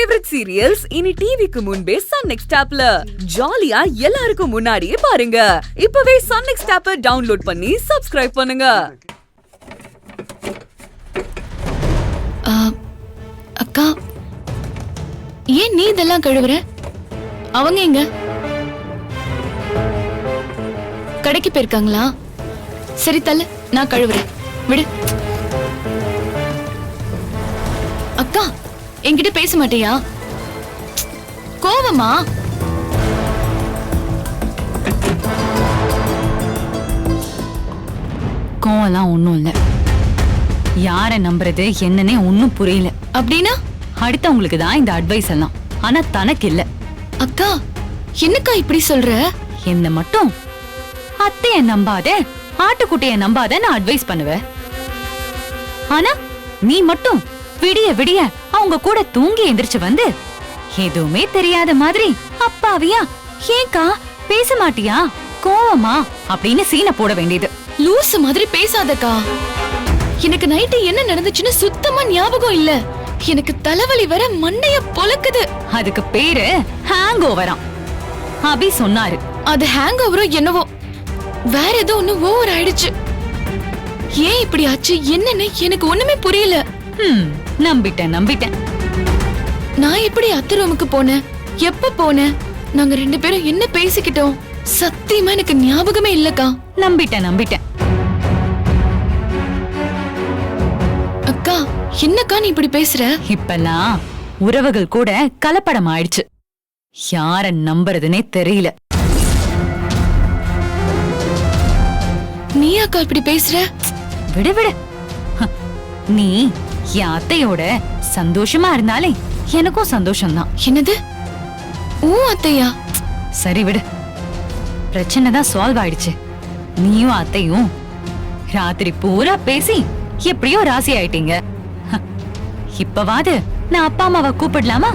Favourite serials இனி டிவிக்கு முன்பே சன் நெக்ஸ்ட் ஆப்ல ஜாலியா எல்லாருக்கும் முன்னாடியே பாருங்க. இப்பவே சன் நெக்ஸ்ட் ஆப்பை டவுன்லோட் பண்ணி சப்ஸ்கிரைப் பண்ணுங்க. அக்கா, ஏன் நீ இதெல்லாம் கழுவுற? அவங்க எங்க? கடைக்கு போயிருக்காங்களா? சரி தள்ளு, நான் கழுவுறேன், விடு. அக்கா, என்கிட்ட பேச மாட்டியா? கோவமா? கோவம்லாம் ஒண்ணும் இல்ல. யார நம்புறது என்னன்னே ஒன்னும் புரியல. அப்படின்னா அடுத்தவங்களுக்கு தான் இந்த அட்வைஸ் எல்லாம், ஆனா தனக்கு இல்ல. அக்கா, என்னக்கா இப்படி சொல்ற? என்ன மட்டும் அத்தைய நம்பாத, ஆட்டுக்குட்டிய நம்பாத நான் அட்வைஸ் பண்ணுவேன். ஆனா நீ மட்டும் விடிய விடிய அவங்க கூட தூங்கி எந்திரிச்சு வந்து எதுவுமே தெரியாத மாதிரி அப்பாவியா, ஏக்கா பேச மாட்டியா, கோவமா அப்படின்னு சீனை போட வேண்டியது. லூசு மாதிரி பேசாதக்கா. எனக்கு நைட்டு என்ன நடந்துச்சுன்னு சுத்தமா ஞாபகம் இல்ல. எனக்கு தலைவலி வர மண்டைய பொளக்குது. அதுக்கு பேரு ஹேங் ஓவரா. அபி சொன்னாரு. அது ஹேங் ஓவரோ என்னவோ, வேற ஏதோ ஒண்ணு ஓவர் ஆயிடுச்சு. ஏன் இப்படி ஆச்சு என்னன்னு எனக்கு ஒண்ணுமே புரியல. நம்பிட்டேன். நான் எப்படி அத்தை ரூமுக்கு போனேன், எப்ப போனேன், நாங்க ரெண்டு பேரும் என்ன பேசிக்கிட்டோம், சத்தியமா எனக்கு ஞாபகமே இல்லக்கா. நம்பிட்டேன். அக்கா, என்னக்கா நீ இப்படி பேசுற? இப்பெல்லாம் உறவுகள் கூட கலப்படம் ஆயிடுச்சு. யார நம்புறதுனே தெரியல. நீ அக்கா இப்படி பேசுற? விடு. நீ என் அத்தையோட சந்தோஷமா இருந்தாலே எனக்கும் சந்தோஷம்தான். என்னது? அத்தையா? சரி விடு, பிரச்சனை தான் சால்வ் ஆயிடுச்சு. நீயும் அத்தையும் ராத்திரி பூரா பேசி எப்படியோ ராசி ஆயிட்டீங்க. இப்பவாது நான் அப்பா அம்மாவை கூப்பிடலாமா?